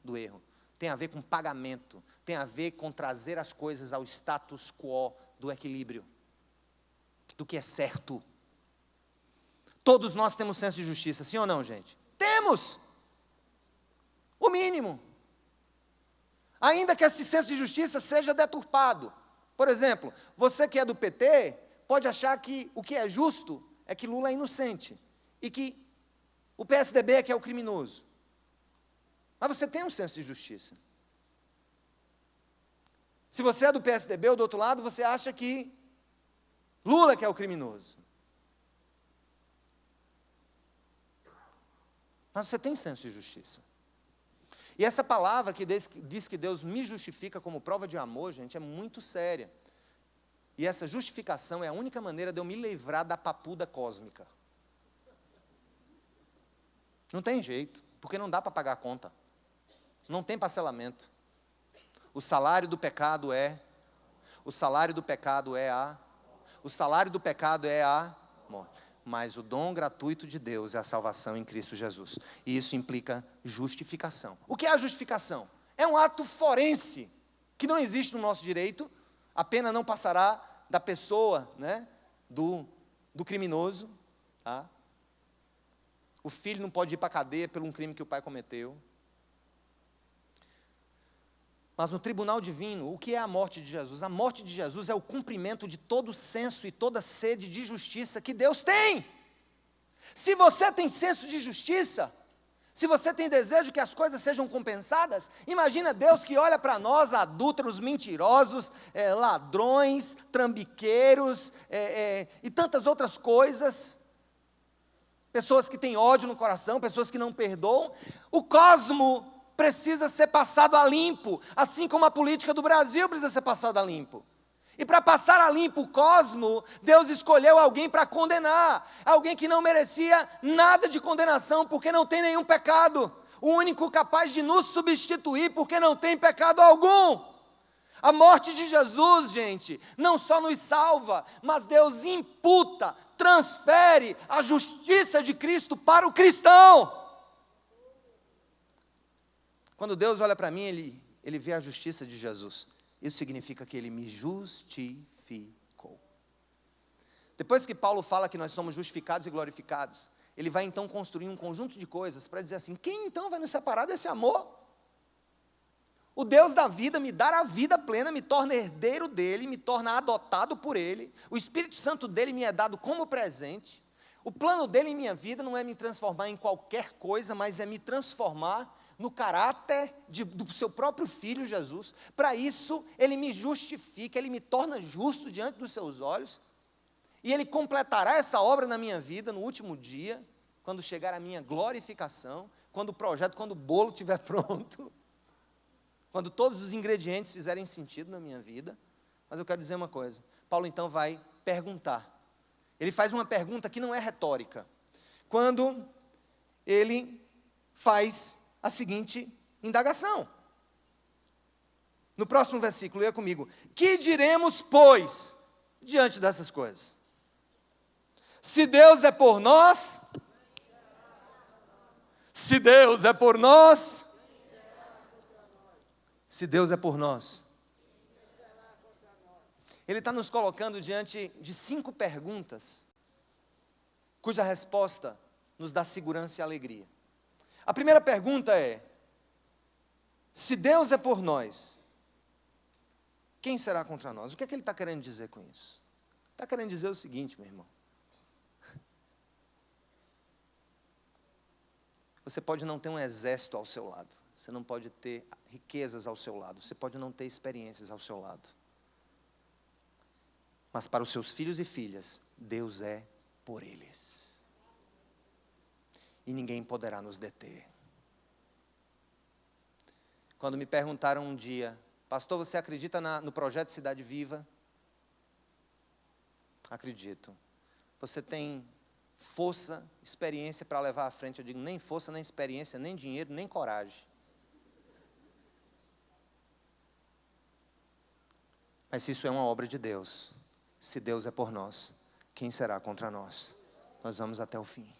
do erro. Tem a ver com pagamento. Tem a ver com trazer as coisas ao status quo do equilíbrio. Do que é certo. Todos nós temos senso de justiça, sim ou não, gente? Temos! O mínimo. Ainda que esse senso de justiça seja deturpado. Por exemplo, você que é do PT, pode achar que o que é justo é que Lula é inocente. E que o PSDB é que é o criminoso. Mas você tem um senso de justiça. Se você é do PSDB ou do outro lado, você acha que Lula é que é o criminoso. Mas você tem senso de justiça. E essa palavra que diz que Deus me justifica como prova de amor, gente, é muito séria. E essa justificação é a única maneira de eu me livrar da papuda cósmica. Não tem jeito, porque não dá para pagar a conta. Não tem parcelamento. O salário do pecado é a morte. Mas o dom gratuito de Deus é a salvação em Cristo Jesus. E isso implica justificação. O que é a justificação? É um ato forense, que não existe no nosso direito. A pena não passará da pessoa, né, do criminoso. Tá? O filho não pode ir para a cadeia por um crime que o pai cometeu. Mas no tribunal divino, o que é a morte de Jesus? A morte de Jesus é o cumprimento de todo o senso e toda sede de justiça que Deus tem. Se você tem senso de justiça, se você tem desejo que as coisas sejam compensadas, imagina Deus que olha para nós, adúlteros, mentirosos, ladrões, trambiqueiros, e tantas outras coisas, pessoas que têm ódio no coração, pessoas que não perdoam. O cosmo precisa ser passado a limpo, assim como a política do Brasil precisa ser passada a limpo. E para passar a limpo o cosmo, Deus escolheu alguém para condenar, alguém que não merecia nada de condenação, porque não tem nenhum pecado, o único capaz de nos substituir, porque não tem pecado algum. A morte de Jesus, gente, não só nos salva, mas Deus imputa, transfere a justiça de Cristo para o cristão. Quando Deus olha para mim, Ele vê a justiça de Jesus. Isso significa que Ele me justificou. Depois que Paulo fala que nós somos justificados e glorificados, ele vai então construir um conjunto de coisas para dizer assim, quem então vai nos separar desse amor? O Deus da vida me dá a vida plena, me torna herdeiro dEle, me torna adotado por Ele, o Espírito Santo dEle me é dado como presente. O plano dEle em minha vida não é me transformar em qualquer coisa, mas é me transformar no caráter do seu próprio Filho Jesus. Para isso, Ele me justifica, Ele me torna justo diante dos seus olhos, e Ele completará essa obra na minha vida no último dia, quando chegar a minha glorificação, quando o bolo estiver pronto, quando todos os ingredientes fizerem sentido na minha vida. Mas eu quero dizer uma coisa, Paulo então vai perguntar, ele faz uma pergunta que não é retórica, quando ele faz a seguinte indagação. No próximo versículo, leia comigo. Que diremos, pois, diante dessas coisas? Se Deus é por nós, se Deus é por nós, se Deus é por nós. Ele está nos colocando diante de 5 perguntas cuja resposta nos dá segurança e alegria. A primeira pergunta é: se Deus é por nós, quem será contra nós? O que é que ele está querendo dizer com isso? Está querendo dizer o seguinte, meu irmão. Você pode não ter um exército ao seu lado. Você não pode ter riquezas ao seu lado. Você pode não ter experiências ao seu lado. Mas para os seus filhos e filhas, Deus é por eles. E ninguém poderá nos deter. Quando me perguntaram um dia: pastor, você acredita no projeto Cidade Viva? Acredito. Você tem força, experiência para levar à frente? Eu digo: nem força, nem experiência, nem dinheiro, nem coragem. Mas se isso é uma obra de Deus, se Deus é por nós, quem será contra nós? Nós vamos até o fim.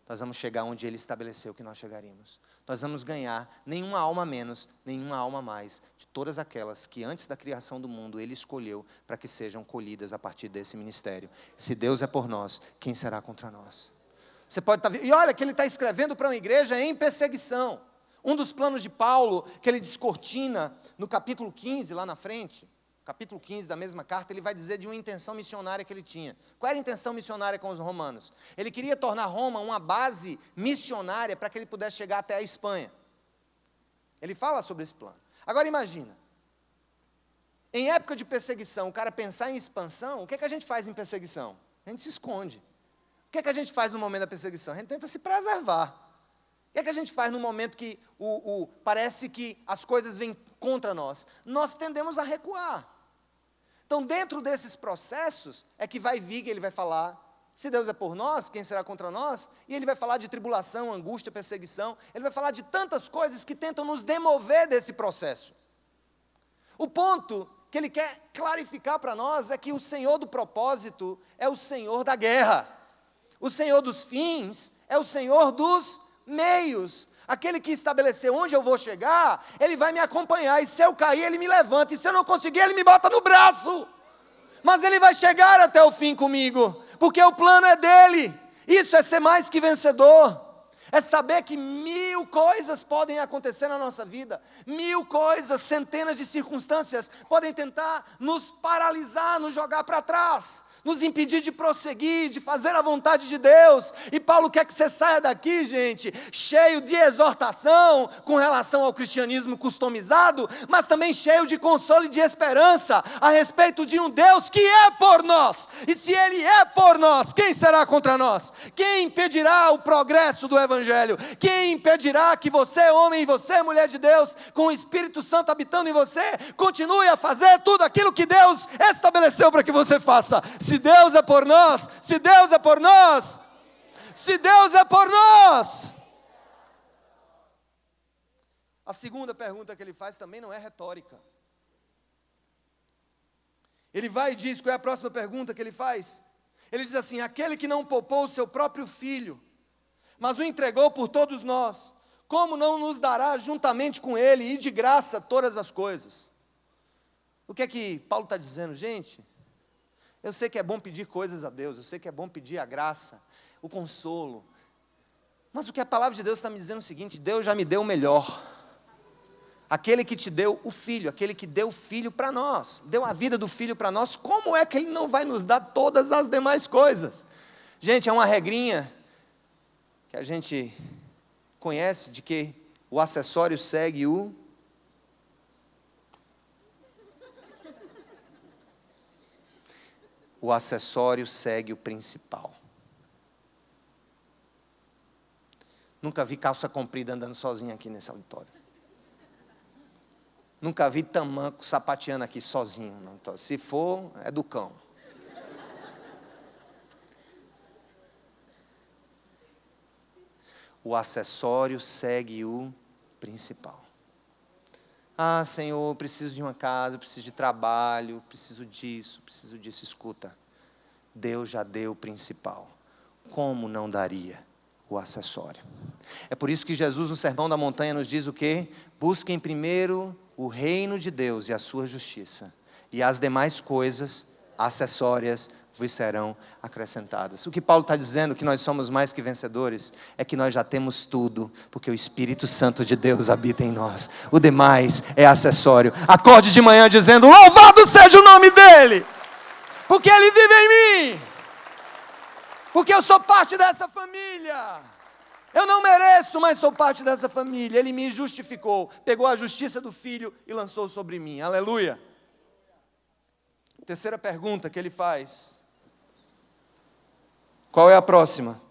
Nós vamos chegar onde Ele estabeleceu que nós chegaríamos. Nós vamos ganhar nenhuma alma menos, nenhuma alma mais, de todas aquelas que antes da criação do mundo Ele escolheu para que sejam colhidas a partir desse ministério. Se Deus é por nós, quem será contra nós? Você pode estar... E olha que ele está escrevendo para uma igreja em perseguição. Um dos planos de Paulo, que ele descortina no capítulo 15, lá na frente, capítulo 15 da mesma carta, ele vai dizer de uma intenção missionária que ele tinha. Qual era a intenção missionária com os romanos? Ele queria tornar Roma uma base missionária para que ele pudesse chegar até a Espanha. Ele fala sobre esse plano. Agora imagina, em época de perseguição, o cara pensar em expansão, o que é que a gente faz em perseguição? A gente se esconde. O que é que a gente faz no momento da perseguição? A gente tenta se preservar. O que é que a gente faz no momento que parece que as coisas vêm contra nós? Nós tendemos a recuar. Então, dentro desses processos, é que vai vir, que ele vai falar, se Deus é por nós, quem será contra nós? E ele vai falar de tribulação, angústia, perseguição. Ele vai falar de tantas coisas que tentam nos demover desse processo. O ponto que ele quer clarificar para nós é que o Senhor do propósito é o Senhor da guerra. O Senhor dos fins é o Senhor dos meios. Aquele que estabeleceu onde eu vou chegar, Ele vai me acompanhar, e se eu cair, Ele me levanta, e se eu não conseguir, Ele me bota no braço, mas Ele vai chegar até o fim comigo, porque o plano é dEle. Isso é ser mais que vencedor, é saber que 1000 coisas podem acontecer na nossa vida, 1000 coisas, centenas de circunstâncias podem tentar nos paralisar, nos jogar para trás, nos impedir de prosseguir, de fazer a vontade de Deus. E Paulo quer que você saia daqui, gente, cheio de exortação com relação ao cristianismo customizado, mas também cheio de consolo e de esperança a respeito de um Deus que é por nós. E se Ele é por nós, quem será contra nós? Quem impedirá o progresso do Evangelho? Quem impedirá que você, homem, e você, mulher de Deus, com o Espírito Santo habitando em você, continue a fazer tudo aquilo que Deus estabeleceu para que você faça? Se Deus é por nós, se Deus é por nós, se Deus é por nós. A segunda pergunta que ele faz também não é retórica. Ele vai e diz, qual é a próxima pergunta que ele faz? Ele diz assim: aquele que não poupou o seu próprio filho, mas o entregou por todos nós, como não nos dará juntamente com ele e de graça todas as coisas? O que é que Paulo está dizendo, gente? Eu sei que é bom pedir coisas a Deus, eu sei que é bom pedir a graça, o consolo, mas o que a palavra de Deus está me dizendo é o seguinte: Deus já me deu o melhor. Aquele que te deu o filho, aquele que deu o filho para nós, deu a vida do filho para nós, como é que Ele não vai nos dar todas as demais coisas? Gente, é uma regrinha que a gente conhece, de que o acessório segue o... O acessório segue o principal. Nunca vi calça comprida andando sozinha aqui nesse auditório. Nunca vi tamanco sapateando aqui sozinho. Não. Se for, é do cão. O acessório segue o principal. Ah, Senhor, eu preciso de uma casa, eu preciso de trabalho, preciso disso. Escuta, Deus já deu o principal. Como não daria o acessório? É por isso que Jesus, no Sermão da Montanha, nos diz o quê? Busquem primeiro o reino de Deus e a sua justiça, e as demais coisas acessórias vos serão acrescentadas. O que Paulo está dizendo, que nós somos mais que vencedores, é que nós já temos tudo, porque o Espírito Santo de Deus habita em nós. O demais é acessório. Acorde de manhã dizendo: louvado seja o nome dEle, porque Ele vive em mim, porque eu sou parte dessa família. Eu não mereço, mas sou parte dessa família. Ele me justificou, pegou a justiça do Filho e lançou sobre mim. Aleluia. Terceira pergunta que ele faz. Qual é a próxima?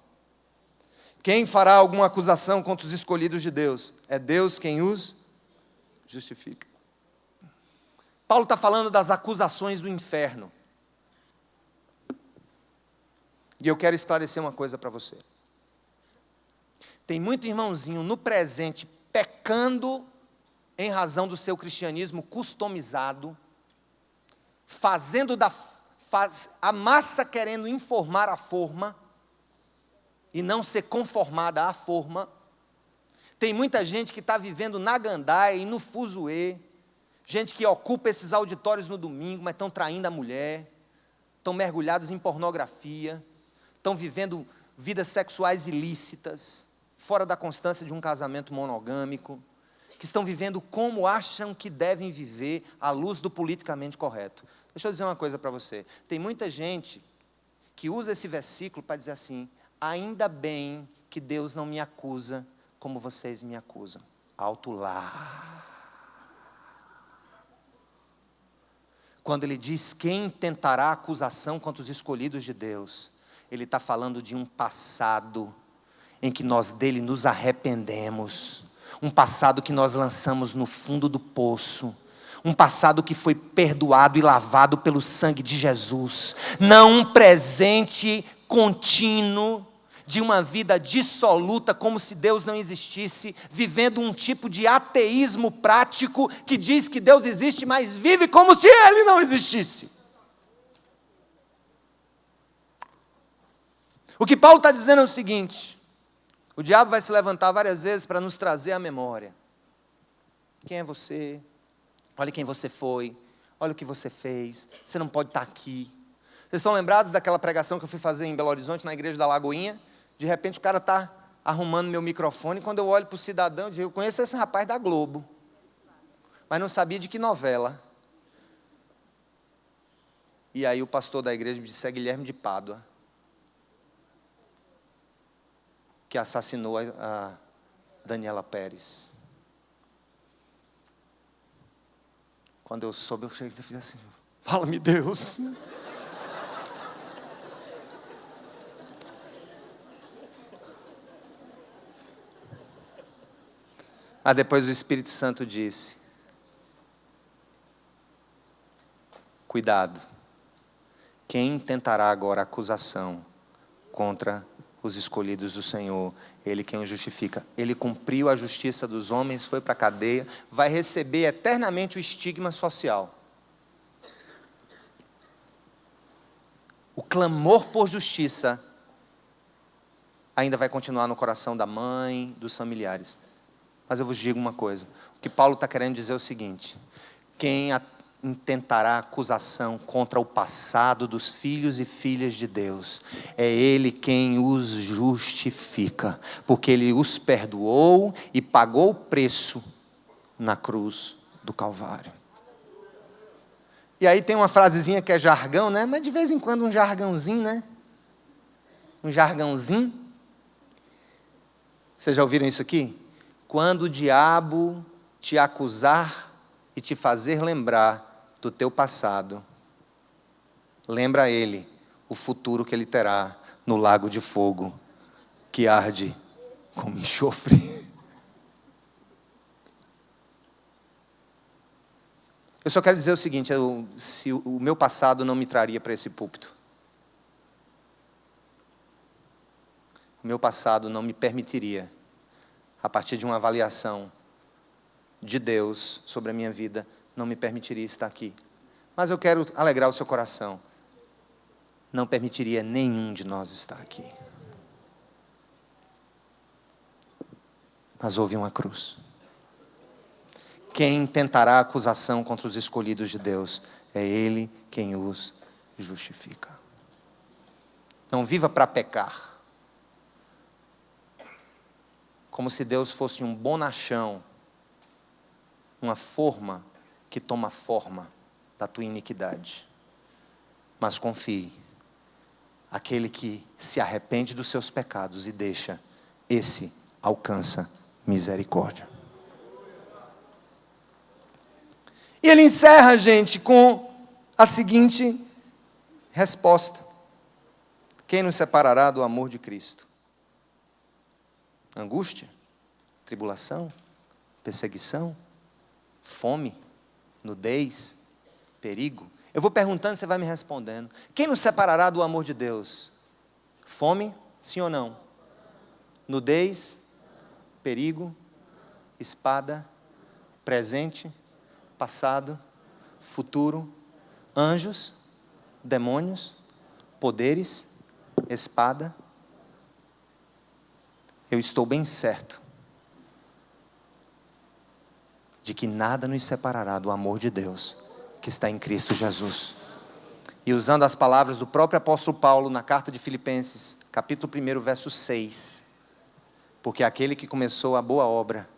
Quem fará alguma acusação contra os escolhidos de Deus? É Deus quem os justifica. Paulo está falando das acusações do inferno. E eu quero esclarecer uma coisa para você. Tem muito irmãozinho no presente pecando em razão do seu cristianismo customizado, fazendo a massa querendo informar a forma e não ser conformada à forma. Tem muita gente que está vivendo na gandaia e no fuzuê, gente que ocupa esses auditórios no domingo, mas estão traindo a mulher, estão mergulhados em pornografia, estão vivendo vidas sexuais ilícitas, fora da constância de um casamento monogâmico, que estão vivendo como acham que devem viver à luz do politicamente correto. Deixa eu dizer uma coisa para você. Tem muita gente que usa esse versículo para dizer assim: ainda bem que Deus não me acusa como vocês me acusam. Alto lá. Quando ele diz quem tentará acusação contra os escolhidos de Deus, ele está falando de um passado em que nós dele nos arrependemos, um passado que nós lançamos no fundo do poço, um passado que foi perdoado e lavado pelo sangue de Jesus, não um presente contínuo de uma vida dissoluta, como se Deus não existisse, vivendo um tipo de ateísmo prático, que diz que Deus existe, mas vive como se Ele não existisse. O que Paulo está dizendo é o seguinte: o diabo vai se levantar várias vezes para nos trazer à memória. Quem é você? Olha quem você foi. Olha o que você fez. Você não pode estar aqui. Vocês estão lembrados daquela pregação que eu fui fazer em Belo Horizonte, na igreja da Lagoinha? De repente o cara está arrumando meu microfone, e quando eu olho para o cidadão, eu digo: eu conheço esse rapaz da Globo, mas não sabia de que novela. E aí o pastor da igreja me disse: é Guilherme de Pádua, que assassinou a Daniela Pérez. Quando eu soube, eu cheguei e fiz assim: fala-me Deus. Depois o Espírito Santo disse: cuidado, quem tentará agora acusação contra os escolhidos do Senhor? Ele quem o justifica. Ele cumpriu a justiça dos homens, foi para a cadeia, vai receber eternamente o estigma social. O clamor por justiça ainda vai continuar no coração da mãe, dos familiares. Mas eu vos digo uma coisa: o que Paulo está querendo dizer é o seguinte: quem intentará acusação contra o passado dos filhos e filhas de Deus, é Ele quem os justifica, porque Ele os perdoou e pagou o preço na cruz do Calvário. E aí tem uma frasezinha que é jargão, né? Mas de vez em quando um jargãozinho, né? Um jargãozinho. Vocês já ouviram isso aqui? Quando o diabo te acusar e te fazer lembrar do teu passado, lembra a ele o futuro que ele terá no lago de fogo, que arde como enxofre. Eu só quero dizer o seguinte: se o meu passado não me traria para esse púlpito, o meu passado não me permitiria, a partir de uma avaliação de Deus sobre a minha vida, não me permitiria estar aqui. Mas eu quero alegrar o seu coração: não permitiria nenhum de nós estar aqui. Mas houve uma cruz. Quem tentará acusação contra os escolhidos de Deus? É Ele quem os justifica. Não viva para pecar. Como se Deus fosse um bonachão, uma forma que toma forma da tua iniquidade. Mas confie, aquele que se arrepende dos seus pecados e deixa, esse alcança misericórdia. E ele encerra, gente, com a seguinte resposta: quem nos separará do amor de Cristo? Angústia? Tribulação? Perseguição? Fome? Nudez? Perigo? Eu vou perguntando, você vai me respondendo. Quem nos separará do amor de Deus? Fome? Sim ou não? Nudez? Perigo? Espada? Presente? Passado? Futuro? Anjos? Demônios? Poderes? Espada? Eu estou bem certo de que nada nos separará do amor de Deus que está em Cristo Jesus. E usando as palavras do próprio apóstolo Paulo na carta de Filipenses, capítulo 1, verso 6, porque aquele que começou a boa obra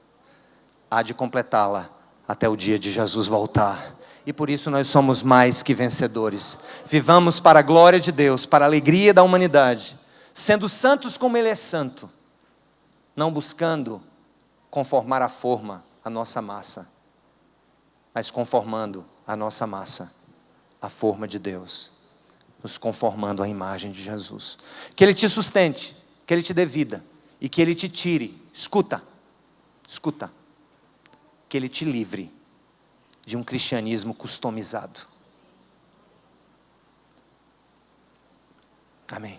há de completá-la até o dia de Jesus voltar. E por isso nós somos mais que vencedores. Vivamos para a glória de Deus, para a alegria da humanidade, sendo santos como Ele é santo, não buscando conformar a forma, a nossa massa, mas conformando a nossa massa, a forma de Deus, nos conformando à imagem de Jesus. Que Ele te sustente, que Ele te dê vida, e que Ele te tire, escuta, que Ele te livre de um cristianismo customizado. Amém.